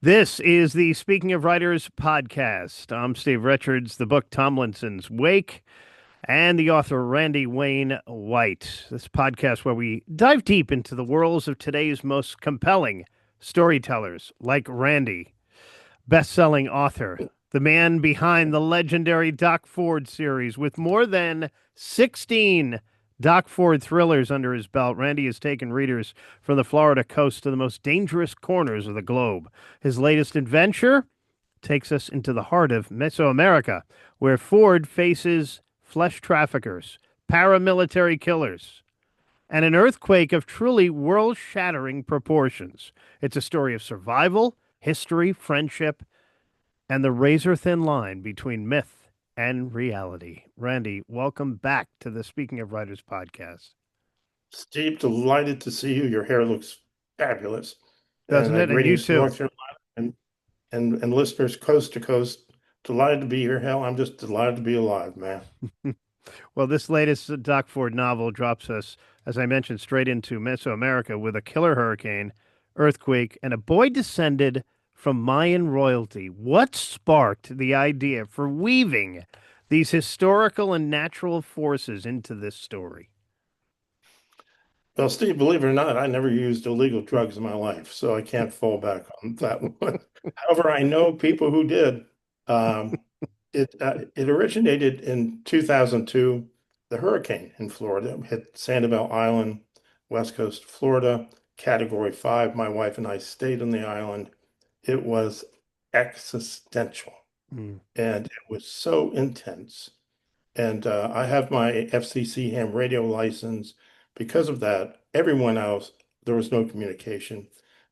This is the Speaking of Writers podcast. I'm Steve Richards, the book Tomlinson's Wake, and the author Randy Wayne White. This podcast where we dive deep into the worlds of today's most compelling storytellers, like Randy, best-selling author, the man behind the legendary Doc Ford series with more than 16 Doc Ford thrillers under his belt. Randy has taken readers from the Florida coast to the most dangerous corners of the globe. His latest adventure takes us into the heart of Mesoamerica, where Ford faces flesh traffickers, paramilitary killers, and an earthquake of truly world-shattering proportions. It's a story of survival, history, friendship, and the razor-thin line between myth and reality. Randy, welcome back to the Speaking of Writers podcast. Steve, delighted to see you. Your hair looks fabulous. And Doesn't it? And you greetings to too. North Carolina and listeners coast to coast. Delighted to be here. Hell, I'm just delighted to be alive, man. Well, this latest Doc Ford novel drops us, as I mentioned, straight into Mesoamerica with a killer hurricane, earthquake, and a boy descended from Mayan royalty. What sparked the idea for weaving these historical and natural forces into this story? Well, Steve, believe it or not, I never used illegal drugs in my life, so I can't fall back on that one. However, I know people who did. Um, it originated in 2002. The hurricane in Florida hit Sanibel Island, west coast of Florida, Category 5. My wife and I stayed on the island. It was existential, Mm. and it was so intense. And I have my FCC ham radio license. Because of that, everyone else, there was no communication.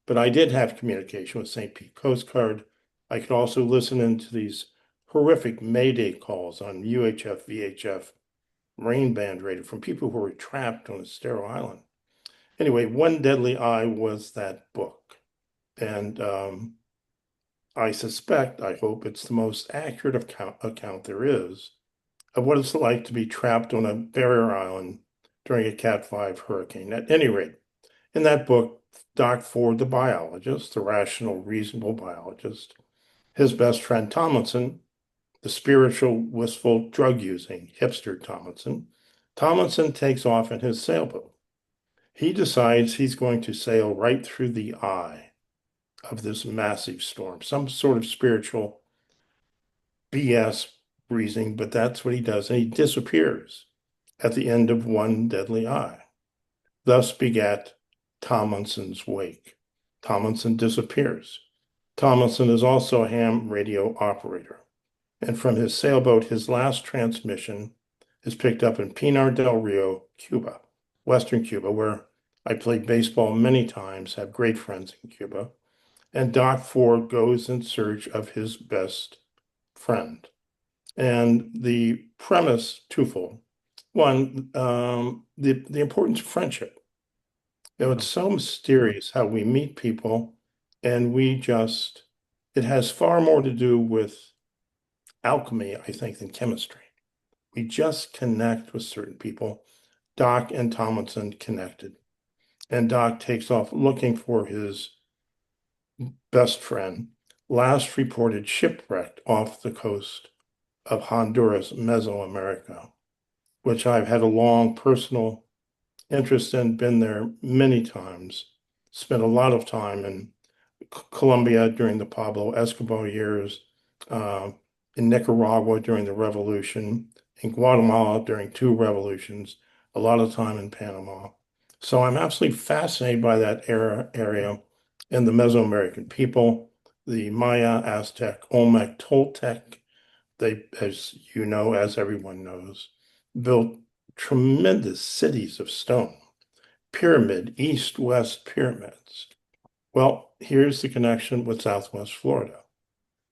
But I did have communication with St. Pete Coast Guard. I could also listen into these horrific Mayday calls on UHF, VHF, Marine Band radio from people who were trapped on a sterile island. Anyway, One Deadly Eye was that book. And I suspect, I hope it's the most accurate account there is of what it's like to be trapped on a barrier island during a Cat 5 hurricane. At any rate, in that book, Doc Ford, the biologist, the rational, reasonable biologist, his best friend Tomlinson, the spiritual, wistful, drug-using hipster Tomlinson takes off in his sailboat. He decides he's going to sail right through the eye of this massive storm, some sort of spiritual BS reasoning, but that's what he does. And he disappears at the end of One Deadly Eye. Thus begat Tomlinson's Wake. Tomlinson disappears. Tomlinson is also a ham radio operator. And from his sailboat, his last transmission is picked up in Pinar del Rio, Cuba, Western Cuba, where I played baseball many times, have great friends in Cuba. And Doc Ford goes in search of his best friend. And the premise, twofold. One, the importance of friendship. It's Oh, so mysterious how we meet people and it has far more to do with alchemy, I think, than chemistry. We just connect with certain people. Doc and Tomlinson connected, and Doc takes off looking for his best friend, last reported shipwrecked off the coast of Honduras, Mesoamerica, which I've had a long personal interest in, been there many times, spent a lot of time in Colombia during the Pablo Escobar years, uh, in Nicaragua during the revolution, in Guatemala during two revolutions, a lot of time in Panama. So I'm absolutely fascinated by that area and the Mesoamerican people, the Maya, Aztec, Olmec, Toltec. They, as you know, as everyone knows, built tremendous cities of stone, east-west pyramids. Well, here's the connection with Southwest Florida.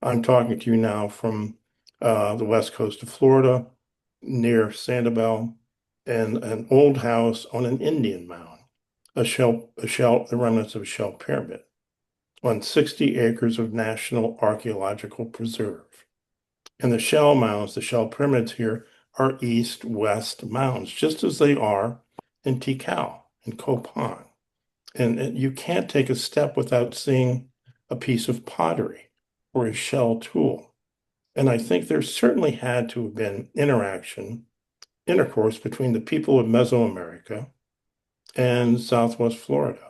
I'm talking to you now from the west coast of Florida, near Sanibel, and an old house on an Indian mound, the remnants of a shell pyramid, on 60 acres of National Archaeological Preserve. And the shell mounds, the shell pyramids here, are east-west mounds, just as they are in Tikal, in Copan. And you can't take a step without seeing a piece of pottery or a shell tool. And I think there certainly had to have been intercourse between the people of Mesoamerica and Southwest Florida.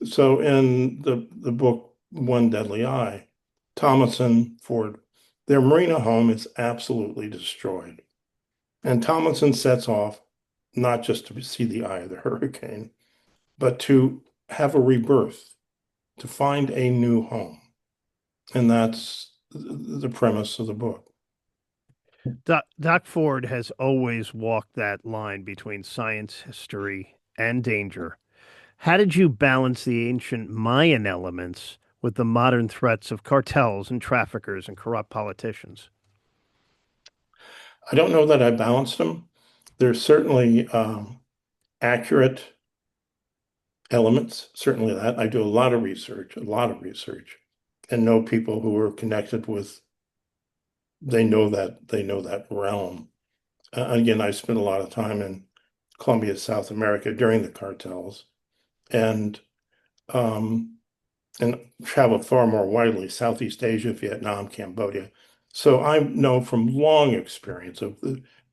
So in the book One Deadly Eye, Tomlinson Ford, their marina home is absolutely destroyed. And Tomlinson sets off not just to see the eye of the hurricane, but to have a rebirth, to find a new home. And that's the premise of the book. Doc Ford has always walked that line between science, history, and danger. How did you balance the ancient Mayan elements with the modern threats of cartels and traffickers and corrupt politicians? I don't know that I balanced them. There's certainly accurate elements, certainly that. I do a lot of research, and know people who are connected with, they know that realm. Again, I spent a lot of time in Colombia, South America during the cartels, and um, and traveled far more widely, Southeast Asia, Vietnam, Cambodia. So I know from long experience of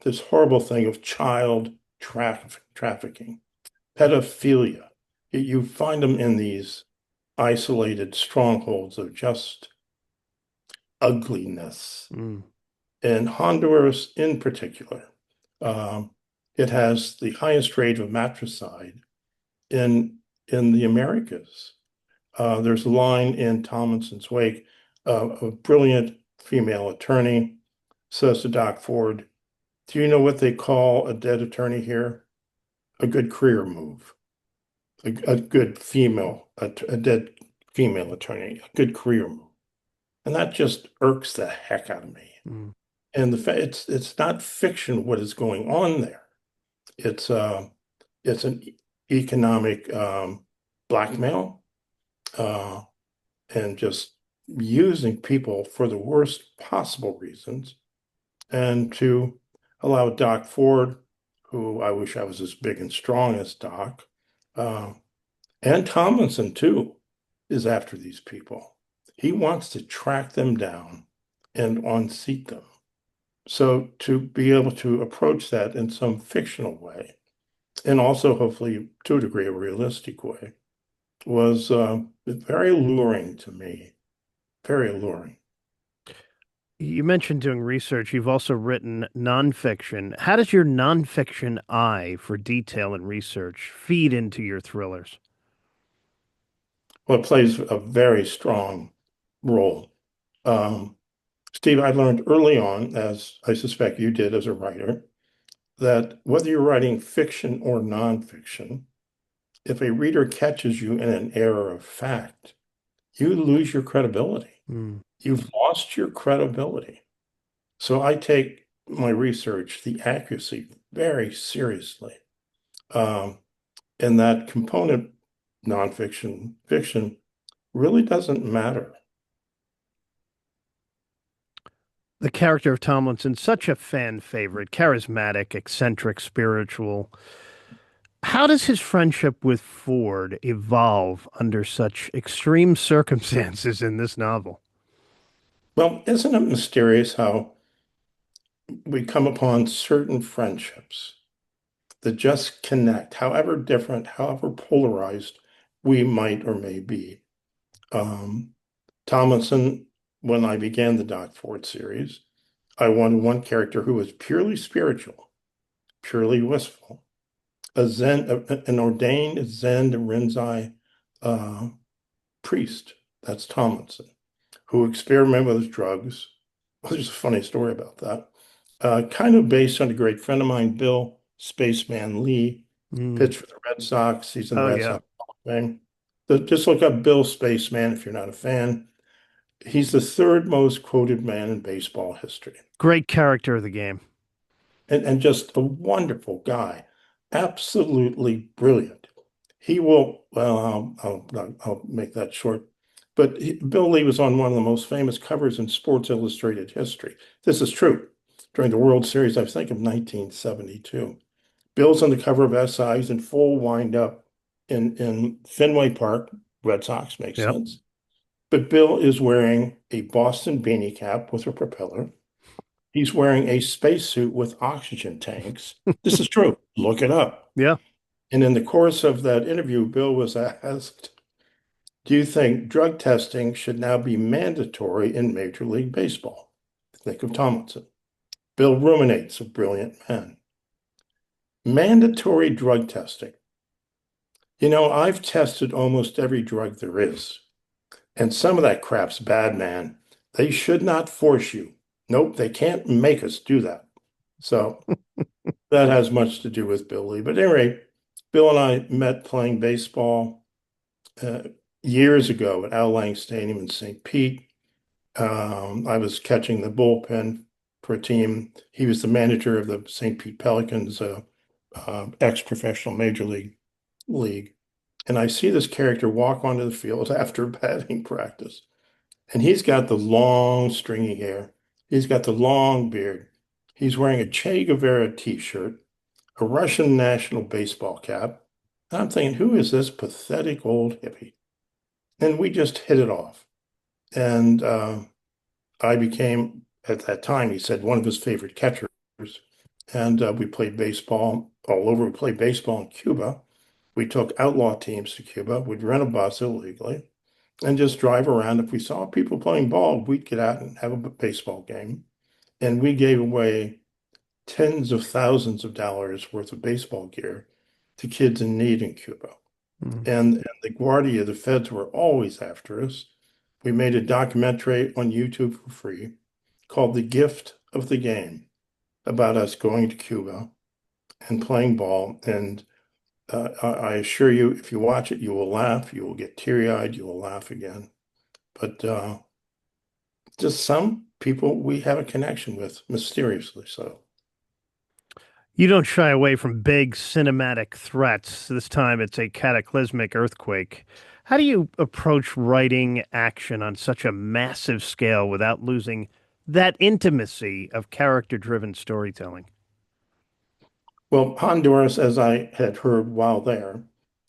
this horrible thing of child trafficking, pedophilia. You find them in these isolated strongholds of just ugliness. Mm. In Honduras, in particular, um, it has the highest rate of matricide in the Americas. There's a line in Tomlinson's Wake, a brilliant female attorney says to Doc Ford, "Do you know what they call a dead attorney here? A good career move. A good a dead female attorney, a good career move." And that just irks the heck out of me. Mm. And it's not fiction what is going on there. It's it's an economic blackmail uh, and just using people for the worst possible reasons, and to allow Doc Ford, who I wish I was as big and strong as Doc, uh, and Tomlinson too, is after these people. He wants to track them down and unseat them. So to be able to approach that in some fictional way, and also hopefully to a degree a realistic way, was very alluring to me. Very alluring. You mentioned doing research. You've also written nonfiction. How does your nonfiction eye for detail and research feed into your thrillers? Well, it plays a very strong role. Um, Steve, I learned early on, as I suspect you did as a writer, that whether you're writing fiction or nonfiction, if a reader catches you in an error of fact, you lose your credibility. Mm. You've lost your credibility. So I take my research, the accuracy, very seriously. Um, and that component, nonfiction, fiction, really doesn't matter. The character of Tomlinson, such a fan favorite, charismatic, eccentric, spiritual. How does his friendship with Ford evolve under such extreme circumstances in this novel? Well, isn't it mysterious how we come upon certain friendships that just connect, however different, however polarized we might or may be? Um, Tomlinson, when I began the Doc Ford series, I wanted one character who was purely spiritual, purely wistful, an ordained Zen Rinzai uh, priest. That's Tomlinson, who experimented with drugs. Well, there's a funny story about that. Kind of based on a great friend of mine, Bill Spaceman Lee, Mm. pitched for the Red Sox. He's in the Oh, Red yeah. Sox Hall of Fame. Just look up Bill Spaceman if you're not a fan. He's the third most quoted man in baseball history, Great character of the game. and just a wonderful guy, absolutely brilliant. He will, well, I'll make that short. But Bill Lee was on one of the most famous covers in Sports Illustrated history. This is true. During the World Series, I think of 1972. Bill's on the cover of SI. He's in full wind up in Fenway Park. Red Sox makes Yep. sense. But Bill is wearing a Boston beanie cap with a propeller. He's wearing a spacesuit with oxygen tanks. This is true. Look it up. Yeah. And in the course of that interview, Bill was asked, do you think drug testing should now be mandatory in Major League Baseball? Think of Tomlinson. Bill ruminates, a brilliant man. Mandatory drug testing. I've tested almost every drug there is, and some of that crap's bad, man. They should not force you. Nope, they can't make us do that. So that has much to do with Bill Lee. But anyway, Bill and I met playing baseball uh, years ago at Al Lang Stadium in St. Pete. I was catching the bullpen for a team. He was the manager of the St. Pete Pelicans, ex-professional major league. And I see this character walk onto the field after batting practice. And he's got the long, stringy hair. He's got the long beard. He's wearing a Che Guevara t-shirt, a Russian national baseball cap. And I'm thinking, who is this pathetic old hippie? And we just hit it off. And I became, at that time, he said, one of his favorite catchers. And we played baseball all over. We played baseball in Cuba. We took outlaw teams to Cuba. We'd rent a bus illegally and just drive around. If we saw people playing ball, we'd get out and have a baseball game. And we gave away tens of thousands of dollars worth of baseball gear to kids in need in Cuba. Mm. And the Guardia, the feds were always after us. We made a documentary on YouTube for free called The Gift of the Game about us going to Cuba and playing ball. And I assure you, if you watch it, you will laugh, you will get teary-eyed, you will laugh again. But just some people we have a connection with, mysteriously so. You don't shy away from big cinematic threats. This time it's a cataclysmic earthquake. How do you approach writing action on such a massive scale without losing that intimacy of character-driven storytelling? Well, Honduras, as I had heard while there,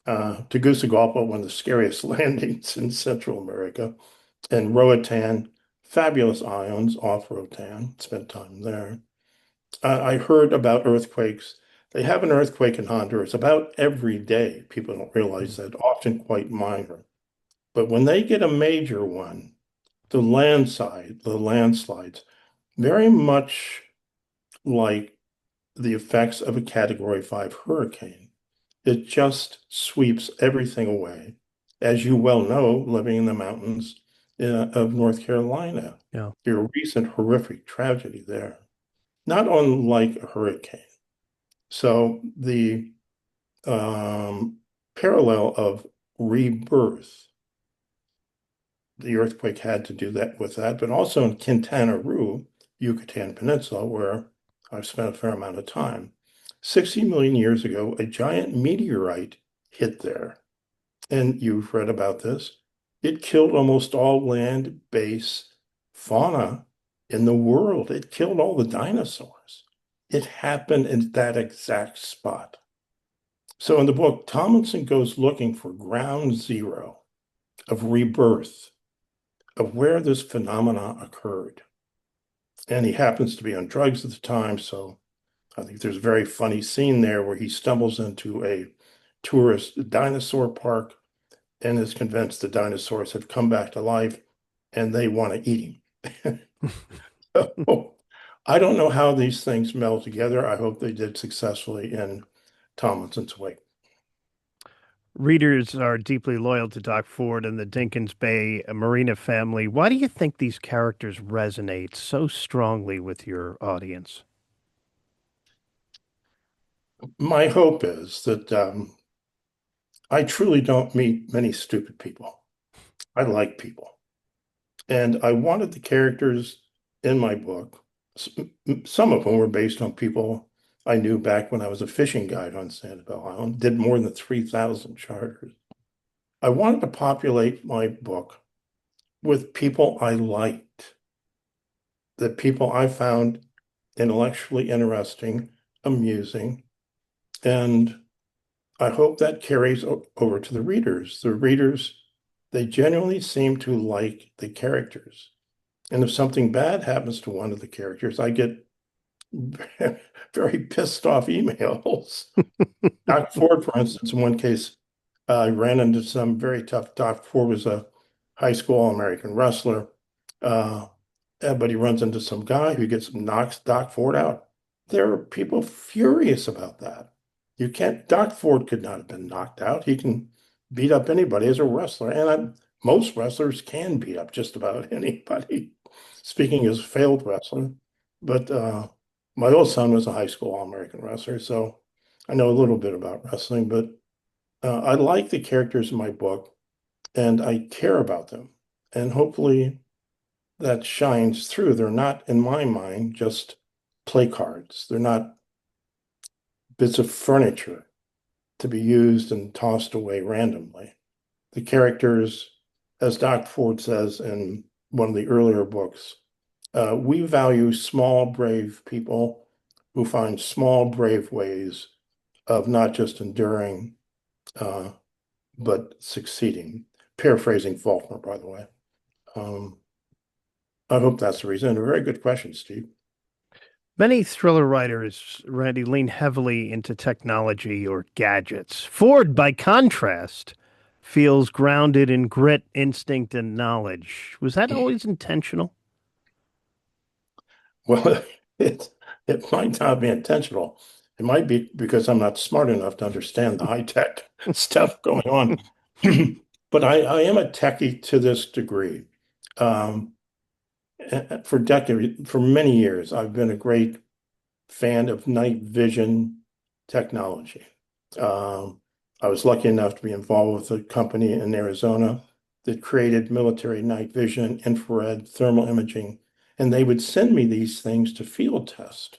Tegucigalpa, one of the scariest landings in Central America, and Roatan, fabulous islands off Roatan, spent time there. I heard about earthquakes. They have an earthquake in Honduras about every day. People don't realize that, often quite minor. But when they get a major one, the landslides, very much like the effects of a Category 5 hurricane. It just sweeps everything away, as you well know, living in the mountains of North Carolina. Yeah. Your recent horrific tragedy there, not unlike a hurricane. So the parallel of rebirth, the earthquake had to do that with that, but also in Quintana Roo, Yucatan Peninsula, where I've spent a fair amount of time. 60 million years ago, a giant meteorite hit there. And you've read about this. It killed almost all land-based fauna in the world. It killed all the dinosaurs. It happened in that exact spot. So in the book, Tomlinson goes looking for ground zero of rebirth, of where this phenomena occurred. And he happens to be on drugs at the time, so I think there's a very funny scene there where he stumbles into a tourist dinosaur park and is convinced the dinosaurs have come back to life and they want to eat him. So, I don't know how these things meld together. I hope they did successfully in Tomlinson's Wake. Readers are deeply loyal to Doc Ford and the Dinkins Bay Marina family. Why do you think these characters resonate so strongly with your audience? My hope is that I truly don't meet many stupid people. I like people. And I wanted the characters in my book, some of them were based on people I knew back when I was a fishing guide on Sanibel Island, did more than 3,000 charters. I wanted to populate my book with people I liked, the people I found intellectually interesting, amusing, and I hope that carries over to the readers. The readers they genuinely seem to like the characters. And if something bad happens to one of the characters, I get very pissed off emails. Doc Ford, for instance, in one case, I ran into some very tough. Doc Ford was a high school All-American wrestler, uh, but he runs into some guy who knocks Doc Ford out. There are people furious about that. You can't. Doc Ford could not have been knocked out. He can beat up anybody as a wrestler, and most wrestlers can beat up just about anybody. Speaking as a failed wrestler, but my old son was a high school All-American wrestler, so I know a little bit about wrestling, but I like the characters in my book and I care about them. And hopefully that shines through. They're not, in my mind, just play cards. They're not bits of furniture to be used and tossed away randomly. The characters, as Doc Ford says in one of the earlier books, we value small, brave people who find small, brave ways of not just enduring, but succeeding. Paraphrasing Faulkner, by the way. I hope that's the reason. And a very good question, Steve. Many thriller writers, Randy, lean heavily into technology or gadgets. Ford, by contrast, feels grounded in grit, instinct, and knowledge. Was that always intentional? Well, it it might not be intentional. It might be because I'm not smart enough to understand the high-tech stuff going on. But I am a techie to this degree. Um, for many years, I've been a great fan of night vision technology. Um, I was lucky enough to be involved with a company in Arizona that created military night vision, infrared, thermal imaging, and they would send me these things to field test.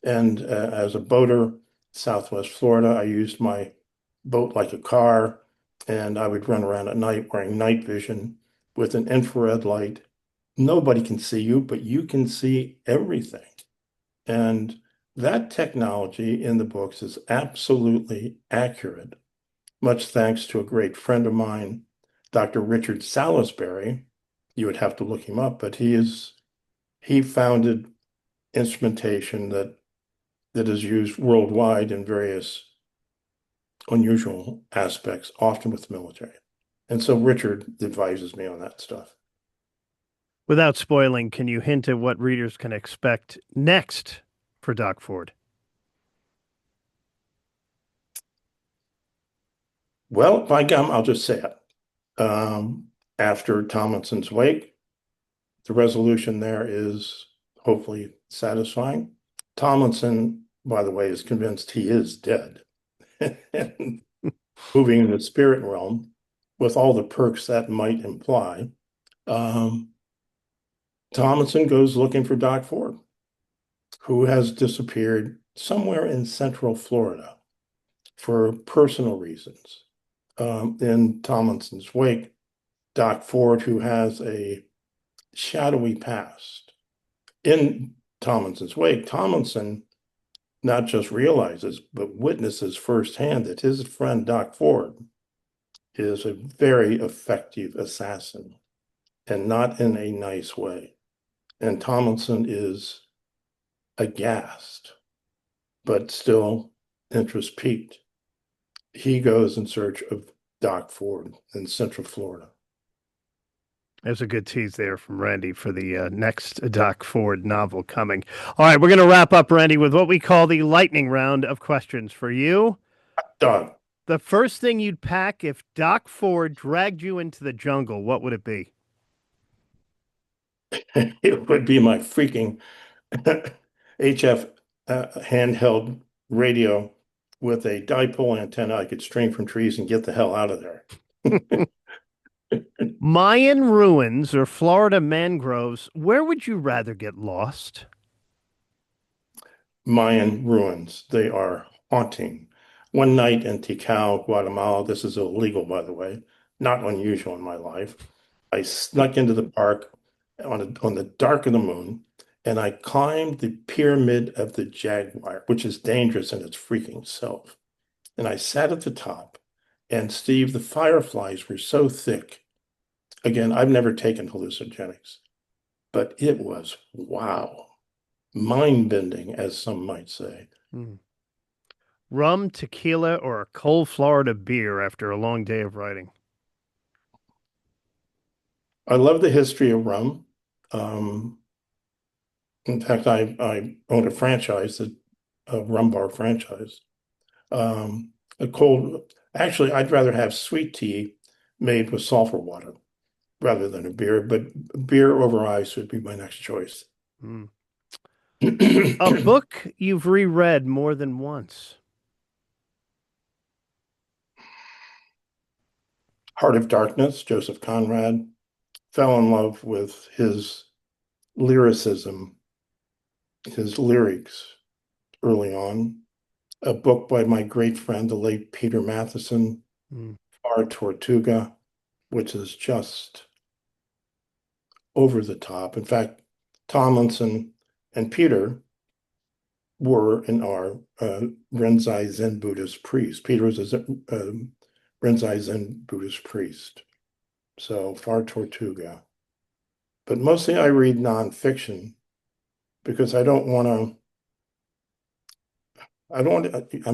And as a boater, Southwest Florida, I used my boat like a car, and I would run around at night wearing night vision with an infrared light. Nobody can see you, but you can see everything. And that technology in the books is absolutely accurate, much thanks to a great friend of mine, Dr. Richard Salisbury. You would have to look him up, but he founded instrumentation that is used worldwide in various unusual aspects, often with the military. And so Richard advises me on that stuff. Without spoiling, can you hint at what readers can expect next for Doc Ford? Well, by gum, I'll just say it. After Tomlinson's Wake, the resolution there is hopefully satisfying. Tomlinson, by the way, is convinced he is dead and moving in the spirit realm with all the perks that might imply. Um, Tomlinson goes looking for Doc Ford, who has disappeared somewhere in central Florida for personal reasons. In Tomlinson's wake, Doc Ford, who has a shadowy past. In Tomlinson's wake, Tomlinson not just realizes, but witnesses firsthand that his friend Doc Ford is a very effective assassin and not in a nice way. And Tomlinson is aghast, but still interest piqued. He goes in search of Doc Ford in Central Florida. There's a good tease there from Randy for the next Doc Ford novel coming. All right, we're going to wrap up, Randy, with what we call the lightning round of questions for you. Done. The first thing you'd pack if Doc Ford dragged you into the jungle, what would it be? It would be my freaking HF handheld radio with a dipole antenna I could string from trees and get the hell out of there. Mayan ruins or Florida mangroves, where would you rather get lost? Mayan ruins, they are haunting. One night in Tikal, Guatemala, this is illegal, by the way, not unusual in my life. I snuck into the park on the dark of the moon, and I climbed the pyramid of the jaguar, which is dangerous in its freaking self. And I sat at the top, and Steve, the fireflies were so thick Again, I've never taken hallucinogenics, but it was wow, mind-bending, as some might say. Mm. Rum, tequila, or a cold Florida beer after a long day of writing? I love the history of rum. Um, in fact, I own a franchise, a rum bar franchise. A cold, actually, I'd rather have sweet tea made with sulfur water rather than a beer, but beer over ice would be my next choice. Mm. A book you've reread more than once? Heart of Darkness, Joseph Conrad, fell in love with his lyricism, his lyrics early on. A book by my great friend, the late Peter Matheson, Mm. Our Tortuga, which is just over the top. In fact, Tomlinson and Peter were and are Rinzai Zen Buddhist priests. Peter was a Rinzai Zen Buddhist priest. So Far Tortuga. But mostly I read nonfiction because I'm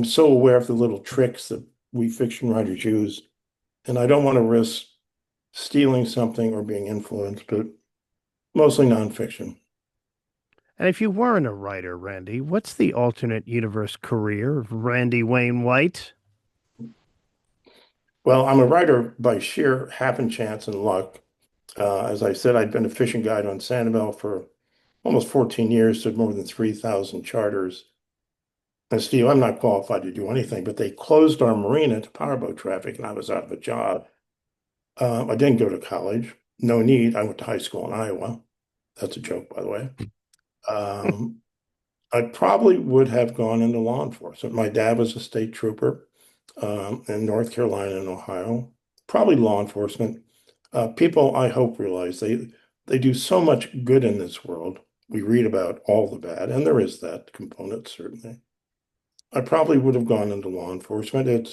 so aware of the little tricks that we fiction writers use, and I don't want to risk stealing something or being influenced, but mostly nonfiction. And if you weren't a writer, Randy, what's the alternate universe career of Randy Wayne White? Well, I'm a writer by sheer happen chance and luck. As I said, I'd been a fishing guide on Sanibel for almost 14 years, did more than 3,000 charters. And Steve, I'm not qualified to do anything, but they closed our marina to powerboat traffic, and I was out of a job. I didn't go to college. No need. I went to high school in Iowa. That's a joke, by the way. Um, I probably would have gone into law enforcement. My dad was a state trooper in North Carolina and Ohio. Probably law enforcement. People, I hope, realize they do so much good in this world. We read about all the bad, and there is that component, certainly. I probably would have gone into law enforcement.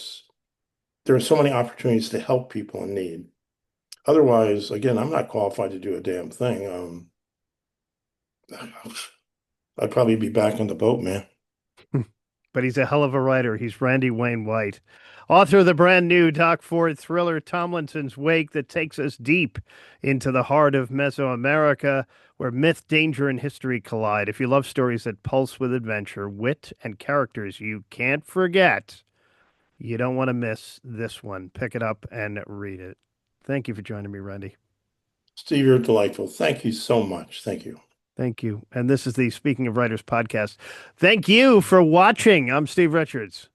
There are so many opportunities to help people in need. Otherwise, again, I'm not qualified to do a damn thing. I'd probably be back on the boat, man. But he's a hell of a writer. He's Randy Wayne White, author of the brand new Doc Ford thriller Tomlinson's Wake that takes us deep into the heart of Mesoamerica, where myth, danger, and history collide. If you love stories that pulse with adventure, wit, and characters you can't forget, you don't want to miss this one. Pick it up and read it. Thank you for joining me, Randy. Steve, you're delightful. Thank you so much. Thank you. Thank you. And this is the Speaking of Writers podcast. Thank you for watching. I'm Steve Richards.